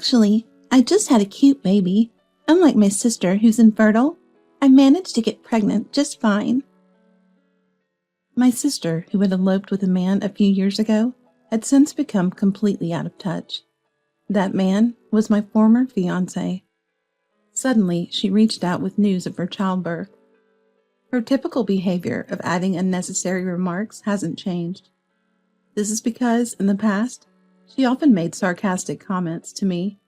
Actually, I just had a cute baby. Unlike my sister, who's infertile, I managed to get pregnant just fine. My sister, who had eloped with a man a few years ago, had since become completely out of touch. That man was my former fiancé. Suddenly, she reached out with news of her childbirth. Her typical behavior of adding unnecessary remarks hasn't changed. This is because, in the past, she often made sarcastic comments to me.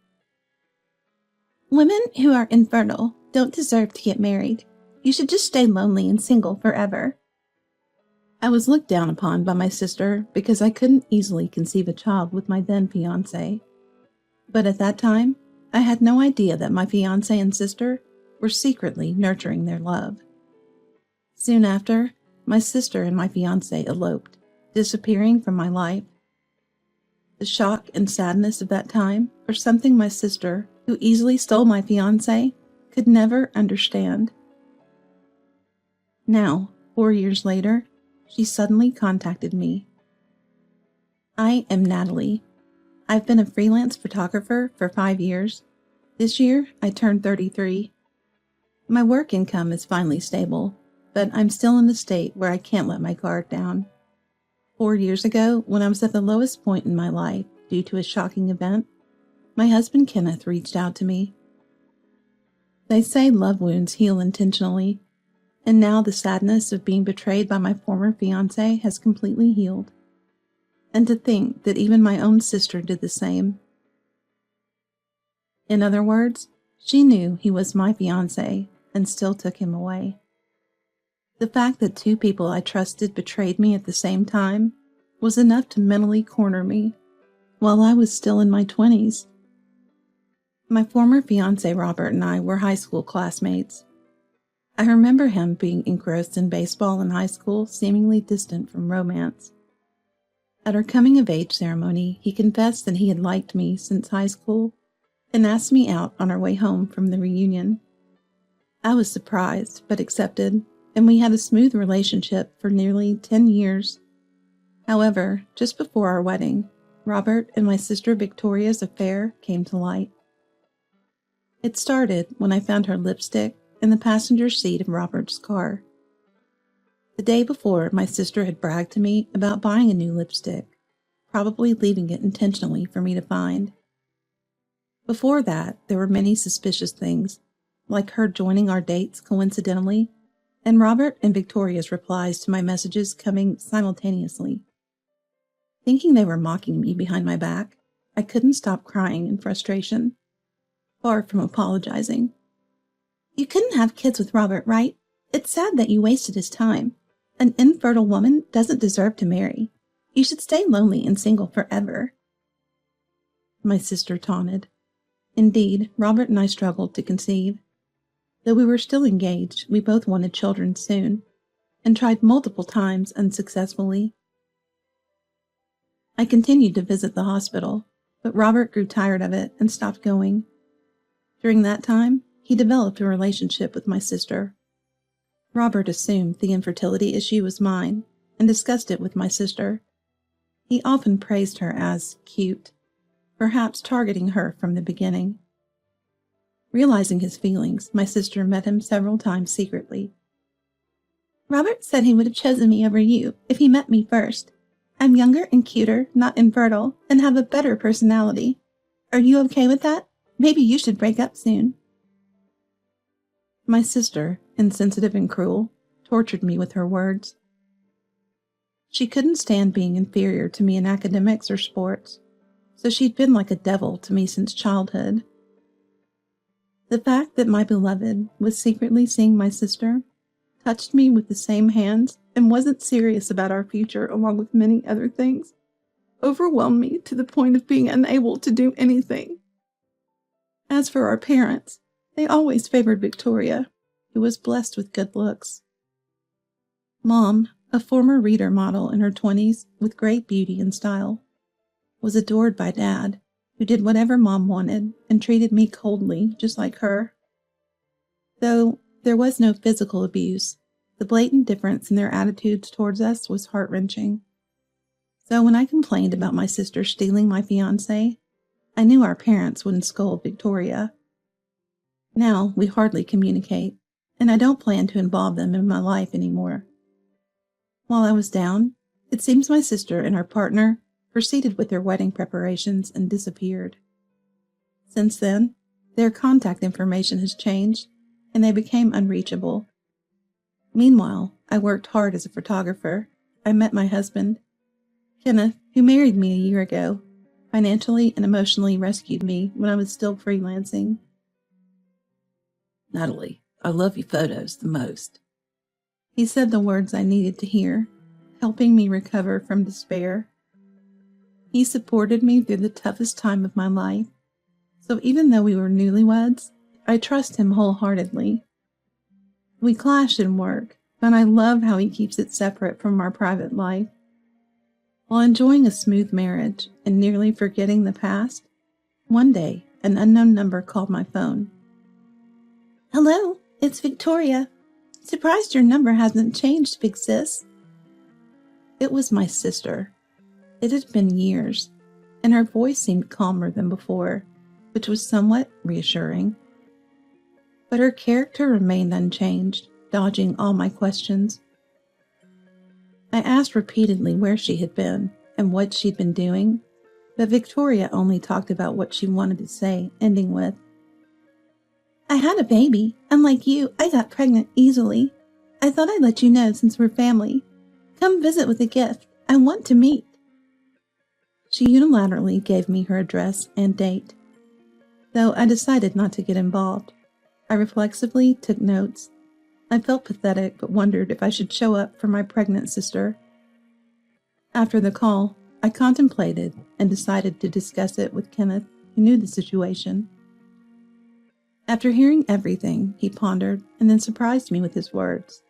Women who are infertile don't deserve to get married. You should just stay lonely and single forever. I was looked down upon by my sister because I couldn't easily conceive a child with my then fiancé. But at that time, I had no idea that my fiancé and sister were secretly nurturing their love. Soon after, my sister and my fiancé eloped, disappearing from my life. The shock and sadness of that time are something my sister, who easily stole my fiancé, could never understand. Now, 4 years later, she suddenly contacted me. I am Natalie. I've been a freelance photographer for 5 years. This year, I turned 33. My work income is finally stable, but I'm still in a state where I can't let my guard down. 4 years ago, when I was at the lowest point in my life due to a shocking event, my husband Kenneth reached out to me. They say love wounds heal intentionally, and now the sadness of being betrayed by my former fiancé has completely healed. And to think that even my own sister did the same. In other words, she knew he was my fiancé and still took him away. The fact that two people I trusted betrayed me at the same time was enough to mentally corner me while I was still in my 20s. My former fiancé Robert and I were high school classmates. I remember him being engrossed in baseball in high school, seemingly distant from romance. At our coming-of-age ceremony, he confessed that he had liked me since high school and asked me out on our way home from the reunion. I was surprised, but accepted, and we had a smooth relationship for nearly 10 years. However, just before our wedding, Robert and my sister Victoria's affair came to light. It started when I found her lipstick in the passenger seat of Robert's car. The day before, my sister had bragged to me about buying a new lipstick, probably leaving it intentionally for me to find. Before that, there were many suspicious things, like her joining our dates coincidentally, and Robert and Victoria's replies to my messages coming simultaneously. Thinking they were mocking me behind my back, I couldn't stop crying in frustration, far from apologizing. You couldn't have kids with Robert, right? It's sad that you wasted his time. An infertile woman doesn't deserve to marry. You should stay lonely and single forever. My sister taunted. Indeed, Robert and I struggled to conceive. Though we were still engaged, we both wanted children soon, and tried multiple times unsuccessfully. I continued to visit the hospital, but Robert grew tired of it and stopped going. During that time, he developed a relationship with my sister. Robert assumed the infertility issue was mine and discussed it with my sister. He often praised her as cute, perhaps targeting her from the beginning. Realizing his feelings, my sister met him several times secretly. Robert said he would have chosen me over you if he met me first. I'm younger and cuter, not infertile, and have a better personality. Are you okay with that? Maybe you should break up soon. My sister, insensitive and cruel, tortured me with her words. She couldn't stand being inferior to me in academics or sports, so she'd been like a devil to me since childhood. The fact that my beloved was secretly seeing my sister, touched me with the same hands, and wasn't serious about our future along with many other things, overwhelmed me to the point of being unable to do anything. As for our parents, they always favored Victoria, who was blessed with good looks. Mom, a former reader model in her 20s with great beauty and style, was adored by Dad, who did whatever Mom wanted and treated me coldly, just like her. Though there was no physical abuse, the blatant difference in their attitudes towards us was heart-wrenching. So when I complained about my sister stealing my fiancé, I knew our parents wouldn't scold Victoria. Now we hardly communicate, and I don't plan to involve them in my life anymore. While I was down, it seems my sister and her partner proceeded with their wedding preparations and disappeared. Since then, their contact information has changed, and they became unreachable. Meanwhile, I worked hard as a photographer. I met my husband. Kenneth, who married me a year ago, financially and emotionally rescued me when I was still freelancing. Natalie, I love your photos the most. He said the words I needed to hear, helping me recover from despair. He supported me through the toughest time of my life, so even though we were newlyweds, I trust him wholeheartedly. We clash in work, but I love how he keeps it separate from our private life. While enjoying a smooth marriage and nearly forgetting the past, one day an unknown number called my phone. "Hello, it's Victoria. Surprised your number hasn't changed, big sis." It was my sister. It had been years, and her voice seemed calmer than before, which was somewhat reassuring. But her character remained unchanged, dodging all my questions. I asked repeatedly where she had been and what she'd been doing, but Victoria only talked about what she wanted to say, ending with, "I had a baby. Unlike you, I got pregnant easily. I thought I'd let you know since we're family. Come visit with a gift. I want to meet." She unilaterally gave me her address and date. Though I decided not to get involved, I reflexively took notes. I felt pathetic, but wondered if I should show up for my pregnant sister. After the call, I contemplated and decided to discuss it with Kenneth, who knew the situation. After hearing everything, he pondered and then surprised me with his words.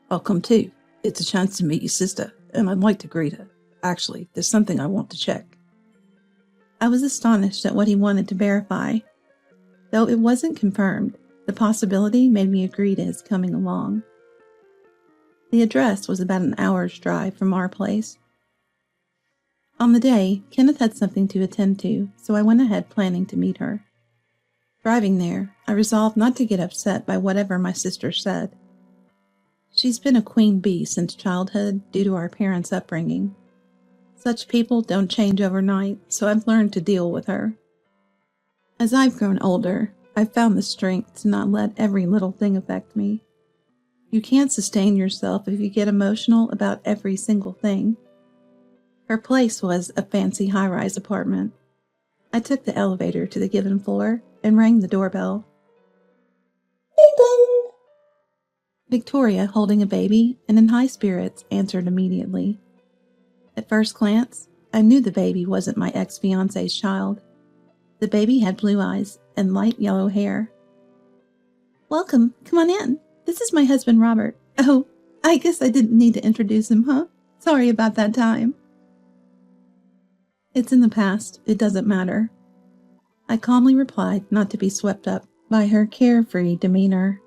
"I'll come too. It's a chance to meet your sister, and I'd like to greet her. Actually, there's something I want to check." I was astonished at what he wanted to verify. Though it wasn't confirmed, the possibility made me agree to his coming along. The address was about an hour's drive from our place. On the day, Kenneth had something to attend to, so I went ahead planning to meet her. Driving there, I resolved not to get upset by whatever my sister said. She's been a queen bee since childhood due to our parents' upbringing. Such people don't change overnight, so I've learned to deal with her. As I've grown older, I've found the strength to not let every little thing affect me. You can't sustain yourself if you get emotional about every single thing. Her place was a fancy high-rise apartment. I took the elevator to the given floor and rang the doorbell. Ding dong! Victoria, holding a baby and in high spirits, answered immediately. At first glance, I knew the baby wasn't my ex-fiancé's child. The baby had blue eyes and light yellow hair. "Welcome, come on in. This is my husband, Robert. Oh, I guess I didn't need to introduce him, huh? Sorry about that time." "It's in the past. It doesn't matter." I calmly replied, not to be swept up by her carefree demeanor.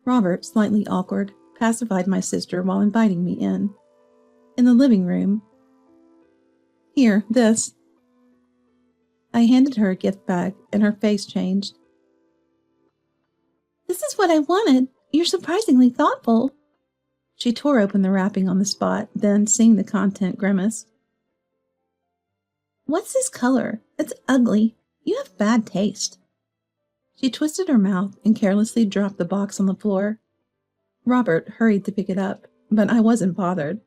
Robert, slightly awkward, pacified my sister while inviting me in. In the living room. "Here, this." I handed her a gift bag, and her face changed. "This is what I wanted. You're surprisingly thoughtful." She tore open the wrapping on the spot, then, seeing the content, grimaced. "What's this color? It's ugly. You have bad taste." She twisted her mouth and carelessly dropped the box on the floor. Robert hurried to pick it up, but I wasn't bothered.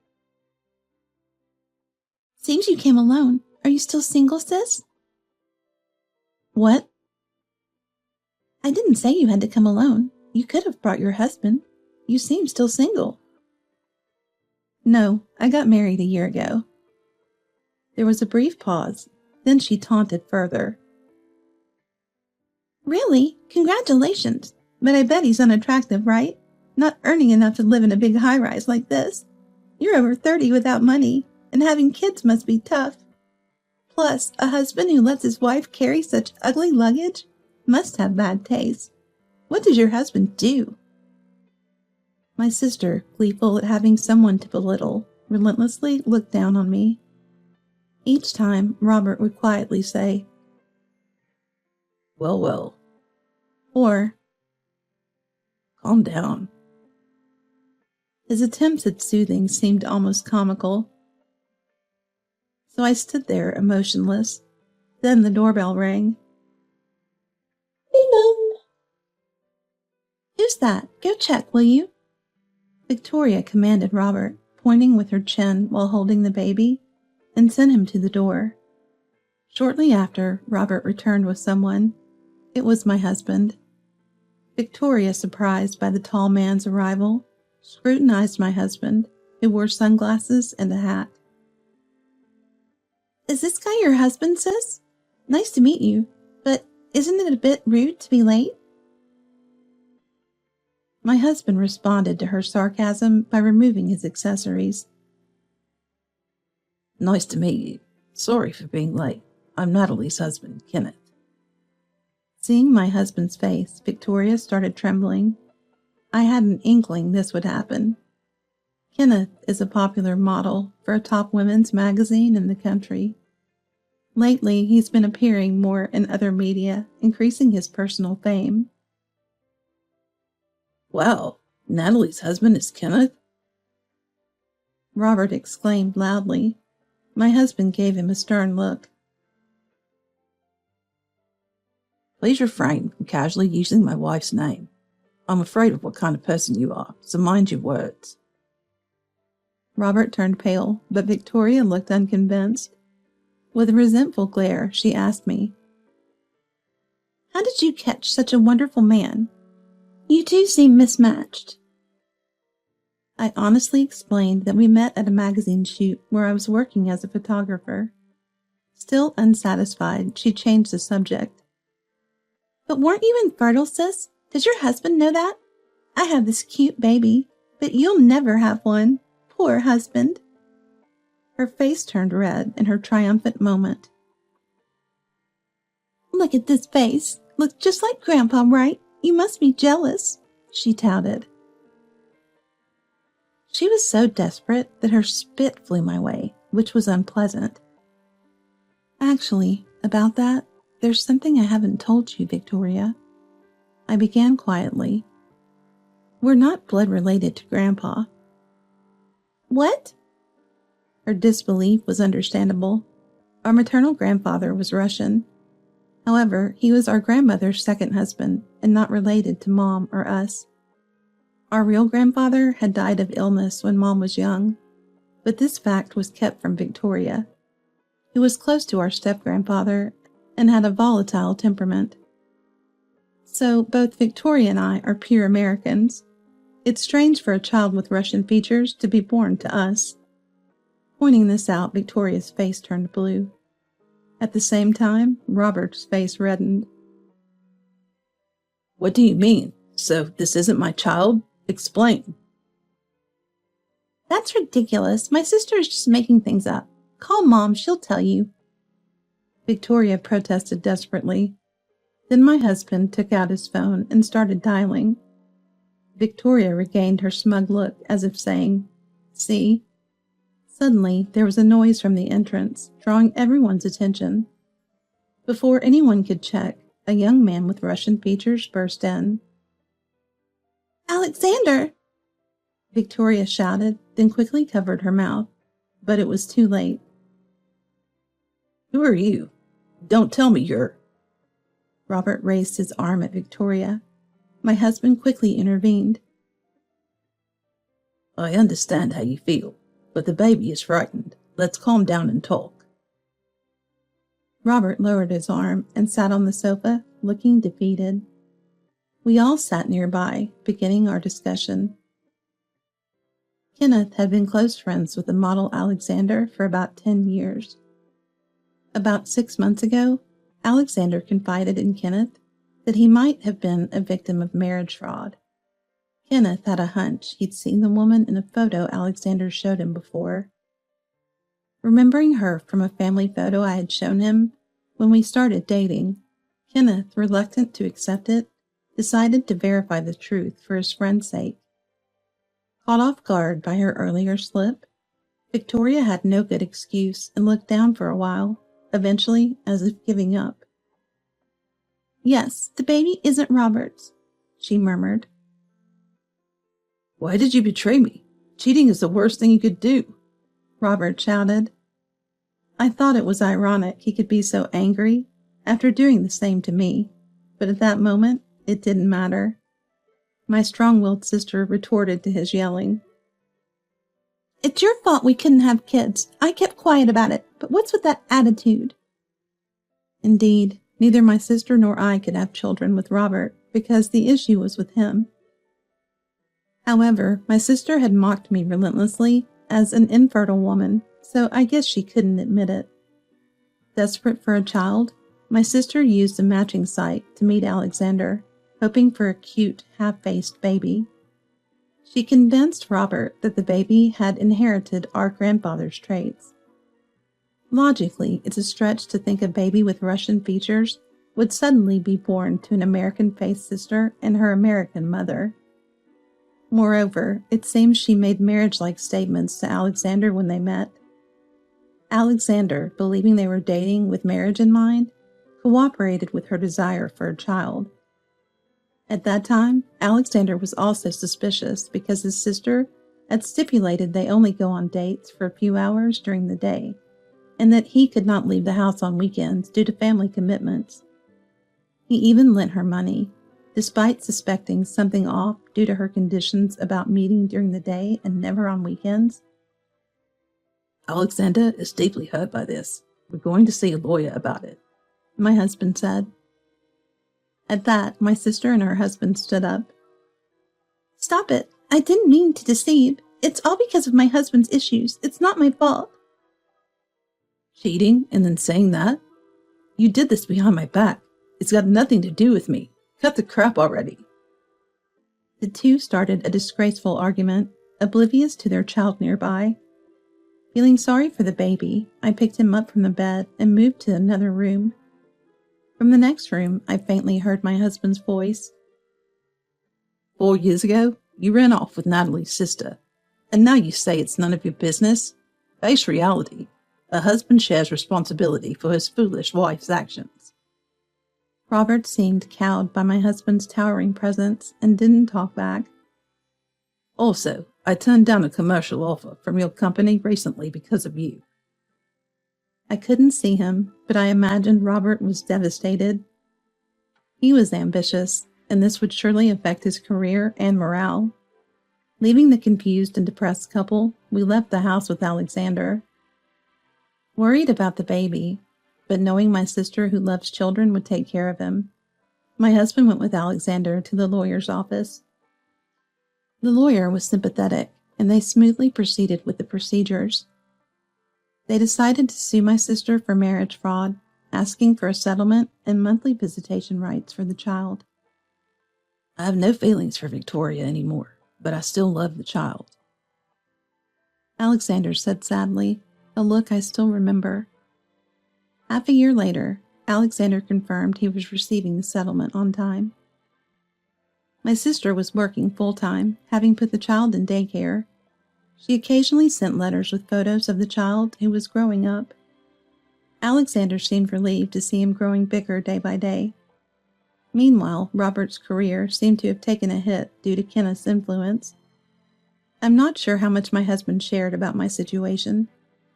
"Seems you came alone. Are you still single, sis?" "What?" "I didn't say you had to come alone. You could have brought your husband. You seem still single." "No, I got married a year ago." There was a brief pause, then she taunted further. "Really? Congratulations. But I bet he's unattractive, right? Not earning enough to live in a big high-rise like this. You're over 30 without money, and having kids must be tough. Plus, a husband who lets his wife carry such ugly luggage must have bad taste. What does your husband do?" My sister, gleeful at having someone to belittle, relentlessly looked down on me. Each time, Robert would quietly say, "Well, well," or, "Calm down." his attempts at soothing seemed almost comical. So I stood there emotionless. Then the doorbell rang. Ding dong. "Who's that? Go check, will you?" Victoria commanded Robert, pointing with her chin while holding the baby, and sent him to the door. Shortly after, Robert returned with someone. It was my husband. Victoria, surprised by the tall man's arrival, scrutinized my husband, who wore sunglasses and a hat. "Is this guy your husband, sis? Nice to meet you, but isn't it a bit rude to be late?" My husband responded to her sarcasm by removing his accessories. "Nice to meet you. Sorry for being late. I'm Natalie's husband, Kenneth." Seeing my husband's face, Victoria started trembling. I had an inkling this would happen. Kenneth is a popular model for a top women's magazine in the country. Lately, he's been appearing more in other media, increasing his personal fame. "Wow, Natalie's husband is Kenneth?" Robert exclaimed loudly. My husband gave him a stern look. "Please refrain from casually using my wife's name. I'm afraid of what kind of person you are, so mind your words." Robert turned pale, but Victoria looked unconvinced. With a resentful glare, she asked me, "How did you catch such a wonderful man? You two seem mismatched." I honestly explained that we met at a magazine shoot where I was working as a photographer. Still unsatisfied, she changed the subject. "But weren't you infertile, sis? Does your husband know that? I have this cute baby, but you'll never have one. Poor husband." Her face turned red in her triumphant moment. "Look at this face. Looks just like Grandpa, right? You must be jealous," she touted. She was so desperate that her spit flew my way, which was unpleasant. "Actually, about that, there's something I haven't told you, Victoria," I began quietly. "We're not blood related to Grandpa." "What?" Her disbelief was understandable. Our maternal grandfather was Russian. However, he was our grandmother's second husband and not related to Mom or us. Our real grandfather had died of illness when Mom was young, but this fact was kept from Victoria, who was close to our step-grandfather and had a volatile temperament. So both Victoria and I are pure Americans. It's strange for a child with Russian features to be born to us. Pointing this out, Victoria's face turned blue. At the same time, Robert's face reddened. "What do you mean? So this isn't my child? Explain." "That's ridiculous. My sister is just making things up. Call Mom, she'll tell you." Victoria protested desperately. Then my husband took out his phone and started dialing. Victoria regained her smug look as if saying, "See?" Suddenly, there was a noise from the entrance, drawing everyone's attention. Before anyone could check, a young man with Russian features burst in. "Alexander!" Victoria shouted, then quickly covered her mouth, but it was too late. "Who are you? Don't tell me you're—" Robert raised his arm at Victoria. My husband quickly intervened. "I understand how you feel, but the baby is frightened. Let's calm down and talk." Robert lowered his arm and sat on the sofa, looking defeated. We all sat nearby, beginning our discussion. Kenneth had been close friends with the model Alexander for about 10 years. About 6 months ago, Alexander confided in Kenneth that he might have been a victim of marriage fraud. Kenneth had a hunch he'd seen the woman in a photo Alexander showed him before. Remembering her from a family photo I had shown him when we started dating, Kenneth, reluctant to accept it, decided to verify the truth for his friend's sake. Caught off guard by her earlier slip, Victoria had no good excuse and looked down for a while, eventually as if giving up. "Yes, the baby isn't Robert's," she murmured. "Why did you betray me? Cheating is the worst thing you could do," Robert shouted. I thought it was ironic he could be so angry after doing the same to me, but at that moment, it didn't matter. My strong-willed sister retorted to his yelling. "It's your fault we couldn't have kids. I kept quiet about it, but what's with that attitude?" Indeed, neither my sister nor I could have children with Robert because the issue was with him. However, my sister had mocked me relentlessly as an infertile woman, so I guess she couldn't admit it. Desperate for a child, my sister used a matching site to meet Alexander, hoping for a cute, half-faced baby. She convinced Robert that the baby had inherited our grandfather's traits. Logically, it's a stretch to think a baby with Russian features would suddenly be born to an American-faced sister and her American mother. Moreover, it seems she made marriage-like statements to Alexander when they met. Alexander, believing they were dating with marriage in mind, cooperated with her desire for a child. At that time, Alexander was also suspicious because his sister had stipulated they only go on dates for a few hours during the day, and that he could not leave the house on weekends due to family commitments. He even lent her money, despite suspecting something off due to her conditions about meeting during the day and never on weekends. "Alexander is deeply hurt by this. We're going to see a lawyer about it," my husband said. At that, my sister and her husband stood up. "Stop it. I didn't mean to deceive. It's all because of my husband's issues. It's not my fault." "Cheating and then saying that? You did this behind my back. It's got nothing to do with me. Cut the crap already." The two started a disgraceful argument, oblivious to their child nearby. Feeling sorry for the baby, I picked him up from the bed and moved to another room. From the next room, I faintly heard my husband's voice. 4 years ago, you ran off with Natalie's sister, and now you say it's none of your business? Face reality. A husband shares responsibility for his foolish wife's actions. Robert seemed cowed by my husband's towering presence and didn't talk back. "Also, I turned down a commercial offer from your company recently because of you." I couldn't see him, but I imagined Robert was devastated. He was ambitious, and this would surely affect his career and morale. Leaving the confused and depressed couple, we left the house with Alexander. Worried about the baby, but knowing my sister who loves children would take care of him, my husband went with Alexander to the lawyer's office. The lawyer was sympathetic, and they smoothly proceeded with the procedures. They decided to sue my sister for marriage fraud, asking for a settlement and monthly visitation rights for the child. "I have no feelings for Victoria anymore, but I still love the child," Alexander said sadly, a look I still remember. Half a year later, Alexander confirmed he was receiving the settlement on time. My sister was working full-time, having put the child in daycare. She occasionally sent letters with photos of the child who was growing up. Alexander seemed relieved to see him growing bigger day by day. Meanwhile, Robert's career seemed to have taken a hit due to Kenneth's influence. I'm not sure how much my husband shared about my situation,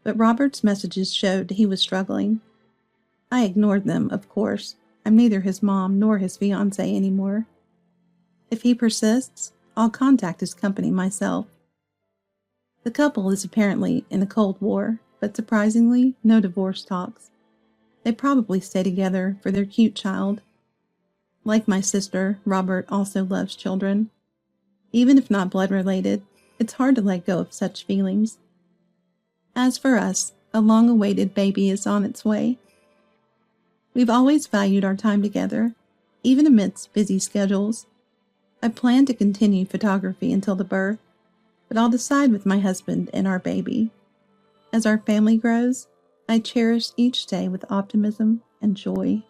but Robert's messages showed he was struggling. I ignored them, of course. I'm neither his mom nor his fiancé anymore. If he persists, I'll contact his company myself. The couple is apparently in a Cold War, but surprisingly, no divorce talks. They probably stay together for their cute child. Like my sister, Robert also loves children. Even if not blood-related, it's hard to let go of such feelings. As for us, a long-awaited baby is on its way. We've always valued our time together, even amidst busy schedules. I plan to continue photography until the birth, but I'll decide with my husband and our baby. As our family grows, I cherish each day with optimism and joy.